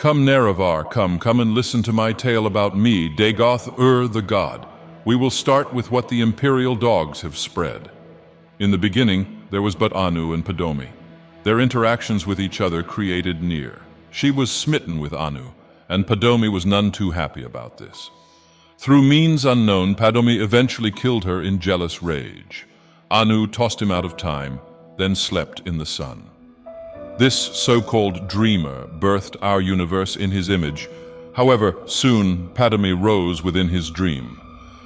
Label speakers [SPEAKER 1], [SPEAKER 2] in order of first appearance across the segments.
[SPEAKER 1] Come, Nerevar, come and listen to my tale about me, Dagoth Ur the god. We will start with what the imperial dogs have spread. In the beginning, there was but Anu and Padomi. Their interactions with each other created Nier. She was smitten with Anu, and Padomi was none too happy about this. Through means unknown, Padomi eventually killed her in jealous rage. Anu tossed him out of time, then slept in the sun. This so-called dreamer birthed our universe in his image. However, soon Padomi rose within his dream,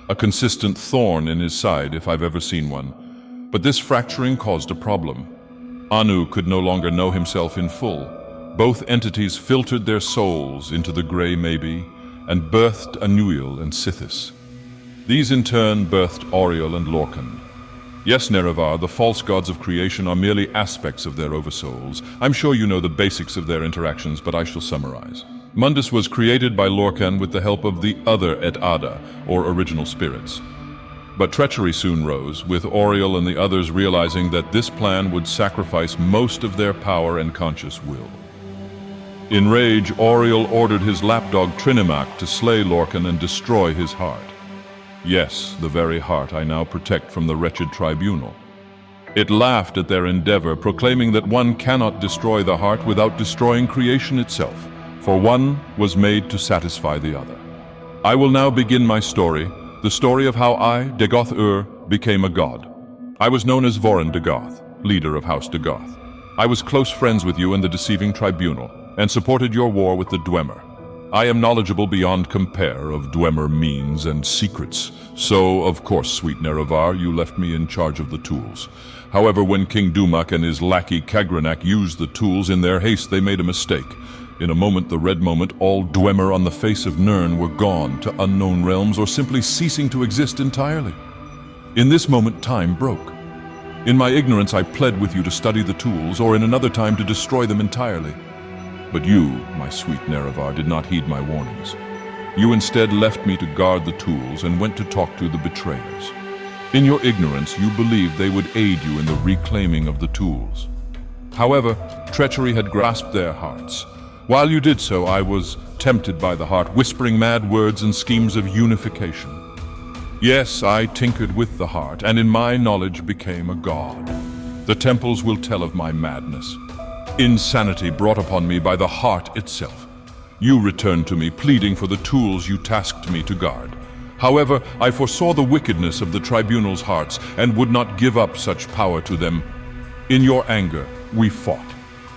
[SPEAKER 1] a consistent thorn in his side if I've ever seen one. But this fracturing caused a problem. Anu could no longer know himself in full. Both entities filtered their souls into the gray maybe and birthed Anuil and Sithis. These in turn birthed Auriel and Lorcan. Yes, Nerevar, the false gods of creation are merely aspects of their oversouls. I'm sure you know the basics of their interactions, but I shall summarize. Mundus was created by Lorcan with the help of the other Et Ada, or original spirits. But treachery soon rose, with Auriel and the others realizing that this plan would sacrifice most of their power and conscious will. In rage, Auriel ordered his lapdog Trinimac to slay Lorcan and destroy his heart. Yes, the very heart I now protect from the wretched tribunal. It laughed at their endeavor, proclaiming that one cannot destroy the heart without destroying creation itself, for one was made to satisfy the other. I will now begin my story, the story of how I, Dagoth Ur, became a god. I was known as Vorin Dagoth, leader of House Dagoth. I was close friends with you in the deceiving tribunal, and supported your war with the Dwemer. I am knowledgeable beyond compare of Dwemer means and secrets, so, of course, sweet Nerevar, you left me in charge of the tools. However, when King Dumak and his lackey Kagranak used the tools in their haste, they made a mistake. In a moment, the red moment, all Dwemer on the face of Nirn were gone to unknown realms or simply ceasing to exist entirely. In this moment, time broke. In my ignorance, I pled with you to study the tools, or in another time to destroy them entirely. But you, my sweet Nerevar, did not heed my warnings. You instead left me to guard the tools and went to talk to the betrayers. In your ignorance, you believed they would aid you in the reclaiming of the tools. However, treachery had grasped their hearts. While you did so, I was tempted by the heart, whispering mad words and schemes of unification. Yes, I tinkered with the heart, and in my knowledge became a god. The temples will tell of my madness. Insanity brought upon me by the heart itself. You returned to me, pleading for the tools you tasked me to guard. However, I foresaw the wickedness of the tribunal's hearts and would not give up such power to them. In your anger, we fought.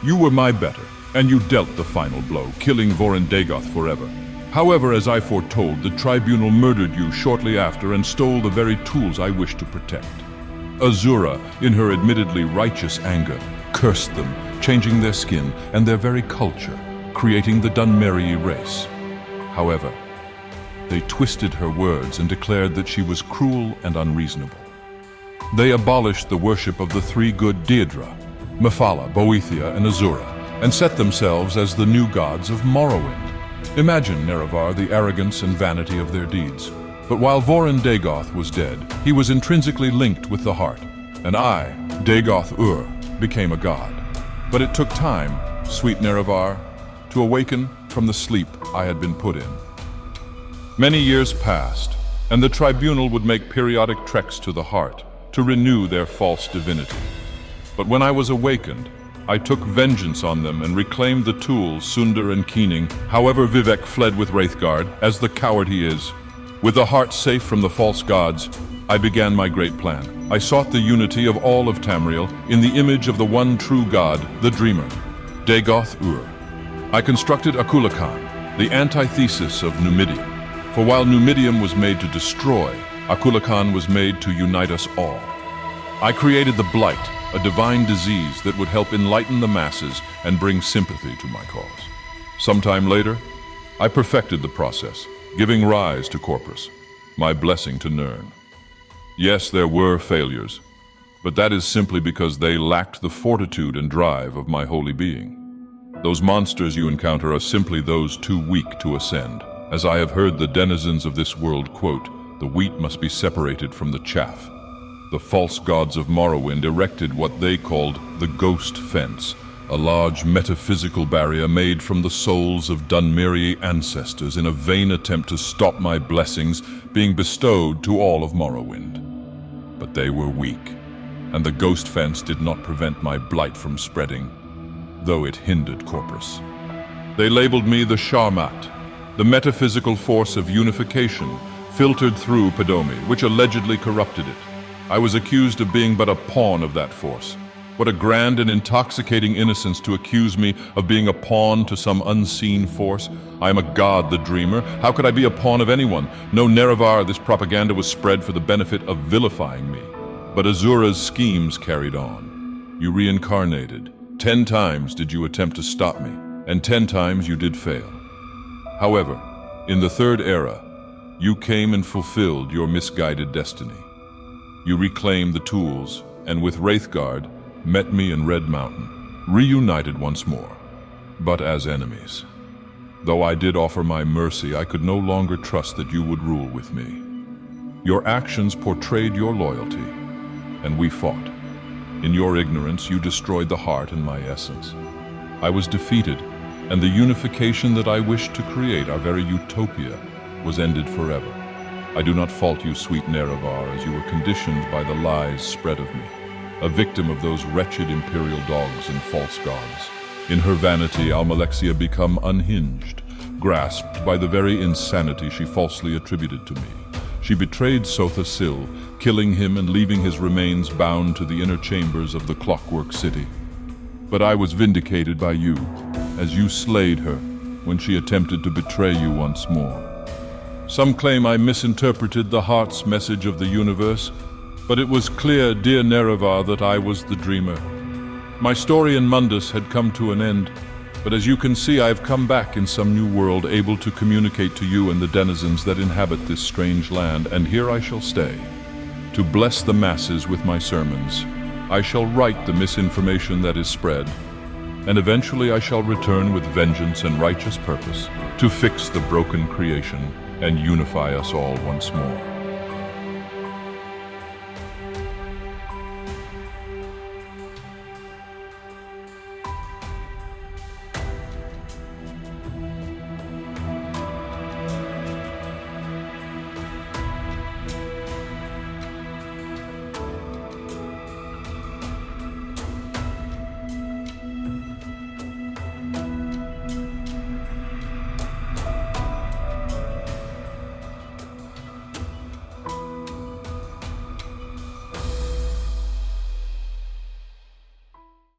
[SPEAKER 1] You were my better, and you dealt the final blow, killing Vorin Dagoth forever. However, as I foretold, the tribunal murdered you shortly after and stole the very tools I wished to protect. Azura, in her admittedly righteous anger, cursed them, changing their skin and their very culture, creating the Dunmerii race. However, they twisted her words and declared that she was cruel and unreasonable. They abolished the worship of the three good Deirdre, Mephala, Boethia, and Azura, and set themselves as the new gods of Morrowind. Imagine, Nerevar, the arrogance and vanity of their deeds. But while Vorin Dagoth was dead, he was intrinsically linked with the heart, and I, Dagoth Ur, became a god. But it took time, sweet Nerevar, to awaken from the sleep I had been put in. Many years passed, and the tribunal would make periodic treks to the heart to renew their false divinity. But when I was awakened, I took vengeance on them and reclaimed the tools, Sundar and Keening. However, Vivek fled with Wraithguard, as the coward he is. With the heart safe from the false gods, I began my great plan. I sought the unity of all of Tamriel in the image of the one true god, the Dreamer, Dagoth Ur. I constructed Akulakan, the antithesis of Numidium. For while Numidium was made to destroy, Akulakan was made to unite us all. I created the Blight, a divine disease that would help enlighten the masses and bring sympathy to my cause. Sometime later, I perfected the process, giving rise to Corpus, my blessing to Nirn. Yes, there were failures, but that is simply because they lacked the fortitude and drive of my holy being. Those monsters you encounter are simply those too weak to ascend. As I have heard the denizens of this world quote, the wheat must be separated from the chaff. The false gods of Morrowind erected what they called the Ghost Fence, a large metaphysical barrier made from the souls of Dunmeri ancestors in a vain attempt to stop my blessings being bestowed to all of Morrowind. But they were weak, and the ghost fence did not prevent my blight from spreading, though it hindered Corpus. They labeled me the Sharmat, the metaphysical force of unification, filtered through Padomi, which allegedly corrupted it. I was accused of being but a pawn of that force. What a grand and intoxicating innocence to accuse me of being a pawn to some unseen force. I am a god, the dreamer. How could I be a pawn of anyone? No, Nerevar, this propaganda was spread for the benefit of vilifying me. But Azura's schemes carried on. You reincarnated. 10 times did you attempt to stop me, and 10 times you did fail. However, in the third era, you came and fulfilled your misguided destiny. You reclaimed the tools, and with Wraithguard, met me in Red Mountain, reunited once more, but as enemies. Though I did offer my mercy, I could no longer trust that you would rule with me. Your actions portrayed your loyalty, and we fought. In your ignorance, you destroyed the heart and my essence. I was defeated, and the unification that I wished to create, our very utopia, was ended forever. I do not fault you, sweet Nerevar, as you were conditioned by the lies spread of me, a victim of those wretched imperial dogs and false gods. In her vanity, Almalexia became unhinged, grasped by the very insanity she falsely attributed to me. She betrayed Sotha Sil, killing him and leaving his remains bound to the inner chambers of the Clockwork City. But I was vindicated by you, as you slayed her when she attempted to betray you once more. Some claim I misinterpreted the heart's message of the universe, but it was clear, dear Nerevar, that I was the dreamer. My story in Mundus had come to an end, but as you can see, I have come back in some new world, able to communicate to you and the denizens that inhabit this strange land, and here I shall stay, to bless the masses with my sermons. I shall right the misinformation that is spread, and eventually I shall return with vengeance and righteous purpose to fix the broken creation and unify us all once more.